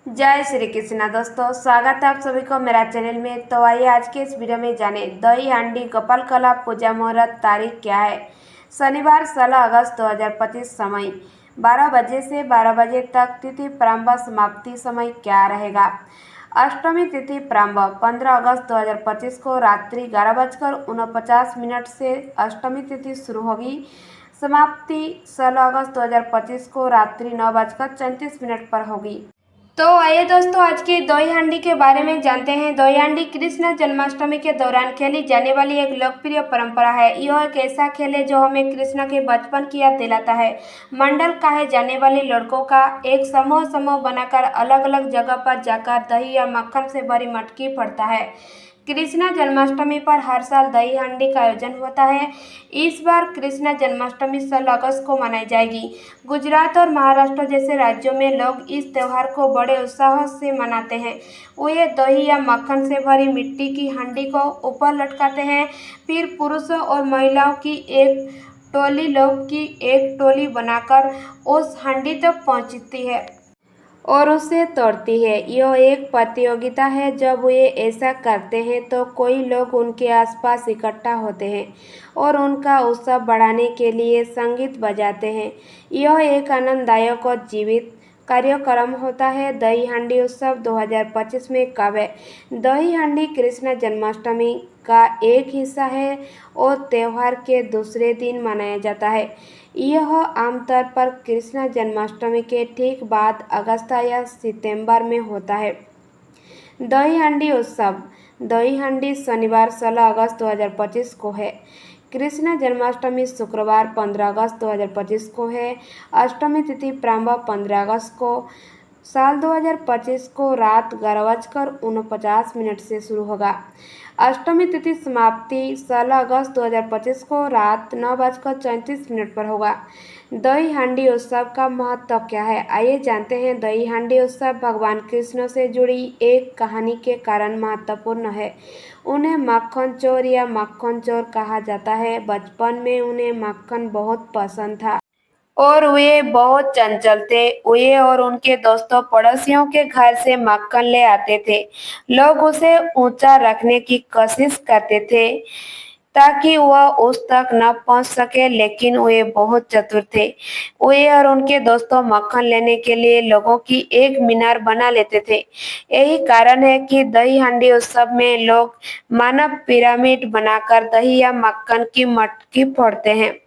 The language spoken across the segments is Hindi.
जय श्री कृष्णा दोस्तों, स्वागत है आप सभी को मेरा चैनल में। तो आइए आज के इस वीडियो में जाने दही हांडी गोपाल कला पूजा मुहूर्त तारीख क्या है। शनिवार 16 अगस्त 2025 समय 12 बजे से 12 बजे तक। तिथि प्रारंभ समाप्ति समय क्या रहेगा। अष्टमी तिथि प्रारंभ 15 अगस्त 2025 को रात्रि 11:49 से अष्टमी तिथि शुरू होगी। समाप्ति 16 अगस्त 2025 को रात्रि 9:34 पर होगी। तो आइए दोस्तों आज की दही हांडी के बारे में जानते हैं। दही हांडी कृष्ण जन्माष्टमी के दौरान खेली जाने वाली एक लोकप्रिय परंपरा है। यह एक ऐसा खेल है जो हमें कृष्ण के बचपन की याद दिलाता है। मंडल कहे जाने वाले लड़कों का एक समूह समूह बनाकर अलग अलग जगह पर जाकर दही या मक्खन से भरी मटकी फोड़ता है। कृष्ण जन्माष्टमी पर हर साल दही हांडी का आयोजन होता है। इस बार कृष्ण जन्माष्टमी 16 अगस्त को मनाई जाएगी। गुजरात और महाराष्ट्र जैसे राज्यों में लोग इस त्यौहार को बड़े उत्साह से मनाते हैं। वे दही या मक्खन से भरी मिट्टी की हांडी को ऊपर लटकाते हैं। फिर पुरुषों और महिलाओं की एक टोली बनाकर उस हांडी तक पहुंचती है और उसे तोड़ती है। यह एक प्रतियोगिता है। जब वे ऐसा करते हैं तो कई लोग उनके आसपास इकट्ठा होते हैं और उनका उत्साह बढ़ाने के लिए संगीत बजाते हैं। यह एक आनंददायक और जीवित कार्यक्रम होता है। दही हांडी उत्सव 2025 में कब है। दही हांडी कृष्ण जन्माष्टमी का एक हिस्सा है और त्यौहार के दूसरे दिन मनाया जाता है। यह आमतौर पर कृष्ण जन्माष्टमी के ठीक बाद अगस्त या सितंबर में होता है। दही हांडी उत्सव दही हांडी शनिवार 16 अगस्त 2025 को है। कृष्ण जन्माष्टमी शुक्रवार 15 अगस्त 2025 को है। अष्टमी तिथि प्रारंभ 15 अगस्त को साल 2025 को रात 11:49 से शुरू होगा। अष्टमी तिथि समाप्ति 16 अगस्त 2025 को रात 9:34 पर होगा। दही हांडी उत्सव का महत्व क्या है, आइए जानते हैं। दही हांडी उत्सव भगवान कृष्ण से जुड़ी एक कहानी के कारण महत्वपूर्ण है। उन्हें मक्खन चोर या मक्खन चोर कहा जाता है। बचपन में उन्हें मक्खन बहुत पसंद था और वे बहुत चंचल थे। वे और उनके दोस्तों पड़ोसियों के घर से मक्खन ले आते थे। लोग उसे ऊंचा रखने की कोशिश करते थे ताकि वह उस तक न पहुंच सके, लेकिन वे बहुत चतुर थे। वे और उनके दोस्तों मक्खन लेने के लिए लोगों की एक मीनार बना लेते थे। यही कारण है कि दही हांडी उत्सव में लोग मानव पिरामिड बनाकर दही या मक्खन की मटकी फोड़ते हैं।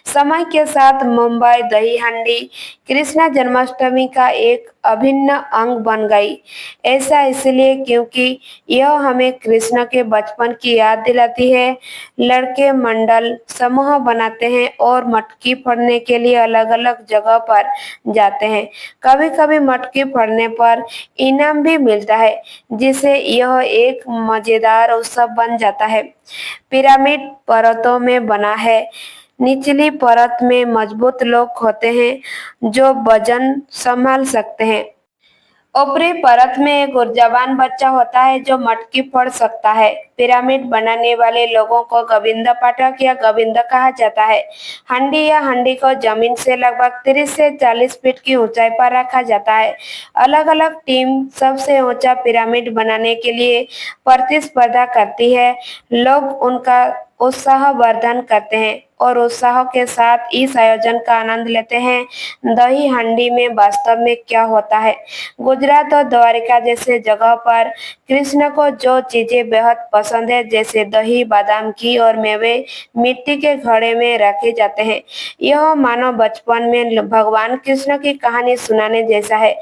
समय के साथ मुंबई दही हांडी कृष्ण जन्माष्टमी का एक अभिन्न अंग बन गई। ऐसा इसलिए क्योंकि यह हमें कृष्ण के बचपन की याद दिलाती है। लड़के मंडल समूह बनाते हैं और मटकी फोड़ने के लिए अलग अलग जगह पर जाते हैं। कभी कभी मटकी फोड़ने पर इनाम भी मिलता है, जिससे यह एक मजेदार उत्सव बन जाता है। पिरामिड परतों में बना है। निचली परत में मजबूत लोग होते हैं जो वजन संभाल सकते हैं। ऊपरी परत में एक ऊर्जावान बच्चा होता है जो मटकी फोड़ सकता है। पिरामिड बनाने वाले लोगों को गोविंद पाठक या गोविंद कहा जाता है। हांडी या हांडी को जमीन से लगभग 30 से 40 फीट की ऊंचाई पर रखा जाता है। अलग अलग टीम सबसे ऊंचा पिरामिड बनाने के लिए प्रतिस्पर्धा करती है। लोग उनका उत्साहवर्धन करते हैं और उत्साह के साथ इस आयोजन का आनंद लेते हैं। दही हांडी में वास्तव में क्या होता है। गुजरात और द्वारिका जैसे जगह पर कृष्ण को जो चीजें बेहद पसंद है, जैसे दही, बादाम, घी और मेवे, मिट्टी के घड़े में रखे जाते हैं। यह मानो बचपन में भगवान कृष्ण की कहानी सुनाने जैसा है।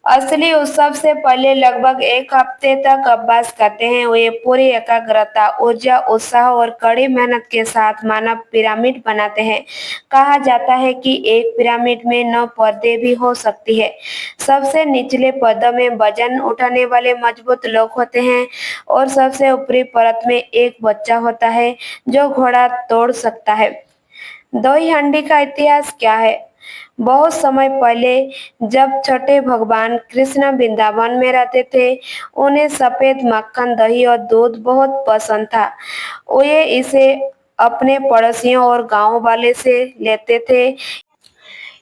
असली उत्सव से पहले लगभग एक हफ्ते तक अभ्यास करते हैं। वे पूरी एकाग्रता, ऊर्जा, उत्साह और कड़ी मेहनत के साथ मानव पिरामिड बनाते हैं। कहा जाता है कि एक पिरामिड में 9 पौधे भी हो सकती है। सबसे निचले पौधों में वजन उठाने वाले मजबूत लोग होते हैं और सबसे ऊपरी परत में एक बच्चा होता है जो घोड़ा तोड़ सकता है। दही हांडी का इतिहास क्या है। बहुत समय पहले जब छोटे भगवान कृष्ण वृंदावन में रहते थे, उन्हें सफेद मक्खन, दही और दूध बहुत पसंद था। वे इसे अपने पड़ोसियों और गांव वाले से लेते थे।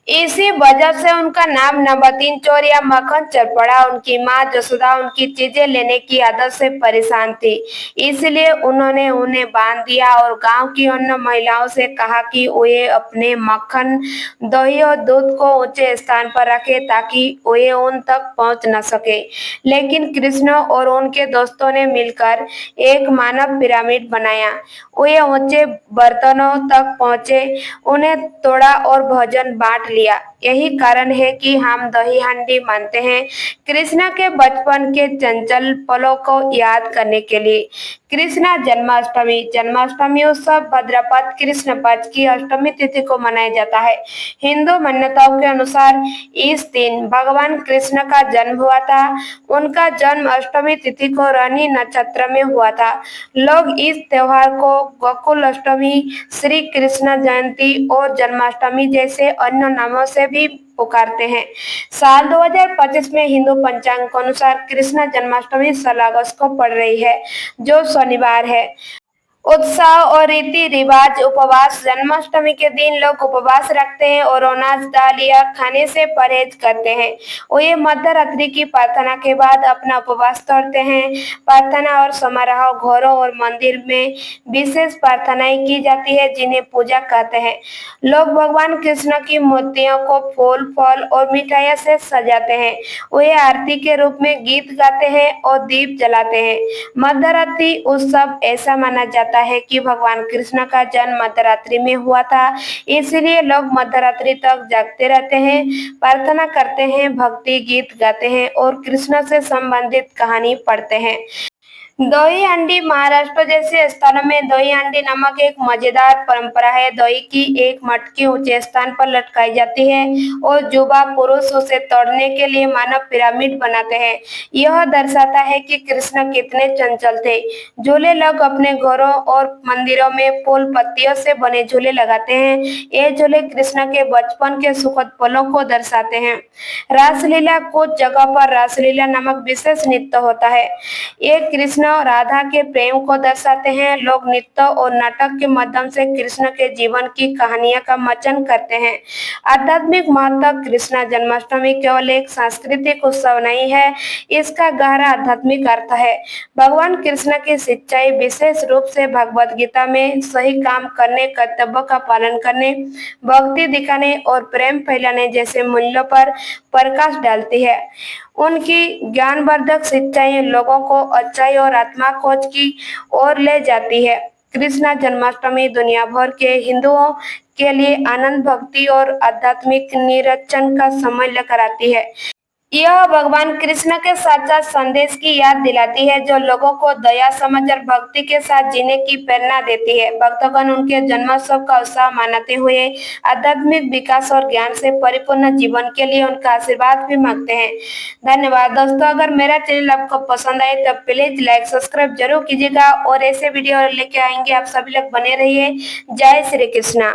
इसी वजह से उनका नाम नबातीन चोर या मक्खन चोर पड़ा। उनकी माँ जसोदा उनकी चीजें लेने की आदत से परेशान थी, इसलिए उन्होंने उन्हें बांध दिया और गांव की अन्य महिलाओं से कहा कि वे अपने मक्खन, दही और दूध को ऊंचे स्थान पर रखें ताकि वे उन तक पहुंच न सके। लेकिन कृष्ण और उनके दोस्तों ने मिलकर एक मानव पिरामिड बनाया। वे ऊंचे बर्तनों तक पहुंचे, उन्हें तोड़ा और भोजन बांट लिया। यही कारण है कि हम दही हांडी मानते हैं, कृष्ण के बचपन के चंचल पलों को याद करने के लिए। कृष्ण जन्माष्टमी जन्माष्टमी उत्सव भाद्रपद कृष्ण पक्ष की अष्टमी तिथि को मनाया जाता है। हिंदू मान्यताओं के अनुसार इस दिन भगवान कृष्ण का जन्म हुआ था। उनका जन्म अष्टमी तिथि को रोहिणी नक्षत्र में हुआ था। लोग इस त्योहार को गोकुल अष्टमी, श्री कृष्ण जयंती और जन्माष्टमी जैसे अन्य नामों से भी पुकारते हैं। साल 2025 में हिंदू पंचांग के अनुसार कृष्ण जन्माष्टमी 16 अगस्त को पड़ रही है, जो शनिवार है। उत्साह और रीति रिवाज उपवास जन्माष्टमी के दिन लोग उपवास रखते हैं और अनाज, दाल या खाने से परहेज करते हैं। वे मध्य रात्रि की प्रार्थना के बाद अपना उपवास तोड़ते हैं। प्रार्थना और समारोह घरों और मंदिर में विशेष प्रार्थनाएं की जाती है, जिन्हें पूजा कहते हैं। लोग भगवान कृष्ण की मूर्तियों को फूल, फल और मिठाइयों से सजाते हैं। वे आरती के रूप में गीत गाते हैं और दीप जलाते हैं। मध्यरात्रि उत्सव ऐसा माना जाता है कि भगवान कृष्ण का जन्म मध्यरात्रि में हुआ था, इसलिए लोग मध्यरात्रि तक जागते रहते हैं, प्रार्थना करते हैं, भक्ति गीत गाते हैं और कृष्ण से संबंधित कहानी पढ़ते हैं। दही हांडी महाराष्ट्र जैसे स्थानों में दही हांडी नामक एक मजेदार परंपरा है। दही की एक मटकी ऊंचे स्थान पर लटकाई जाती है और युवा पुरुष उसे तोड़ने के लिए मानव पिरामिड बनाते हैं। यह दर्शाता है कि कृष्ण कितने चंचल थे। झूले लोग अपने घरों और मंदिरों में फूल पत्तियों से बने झूले लगाते हैं। ये झूले कृष्ण के बचपन के सुखद पलों को दर्शाते हैं। रासलीला कुछ जगह पर रासलीला नामक विशेष नृत्य होता है। ये कृष्ण और राधा के प्रेम को दर्शाते हैं। लोग नृत्य और नाटक के माध्यम से कृष्ण के जीवन की कहानियां का मंचन करते हैं। आध्यात्मिक महत्व कृष्ण जन्माष्टमी केवल एक सांस्कृतिक उत्सव नहीं है, इसका गहरा आध्यात्मिक अर्थ है। भगवान कृष्ण की शिक्षाएं विशेष रूप से भगवद गीता में सही काम करने, कर्तव्य का पालन करने, भक्ति दिखाने और प्रेम फैलाने जैसे मूल्यों पर प्रकाश डालती है। उनकी ज्ञानवर्धक शिक्षाएं लोगों को अच्छाई और आत्मा खोज की ओर ले जाती है। कृष्ण जन्माष्टमी दुनिया भर के हिंदुओं के लिए आनंद, भक्ति और आध्यात्मिक निरीक्षण का समय लेकर आती है। यह भगवान कृष्ण के साक्षात संदेश की याद दिलाती है, जो लोगों को दया, समझ और भक्ति के साथ जीने की प्रेरणा देती है। भक्तगण उनके जन्मोत्सव का उत्साह मनाते हुए आध्यात्मिक विकास और ज्ञान से परिपूर्ण जीवन के लिए उनका आशीर्वाद भी मांगते हैं। धन्यवाद दोस्तों। अगर मेरा चैनल आपको पसंद आए तो प्लीज लाइक, सब्सक्राइब जरूर कीजिएगा और ऐसे वीडियो लेके आएंगे। आप सभी लोग बने रहिए। जय श्री कृष्णा।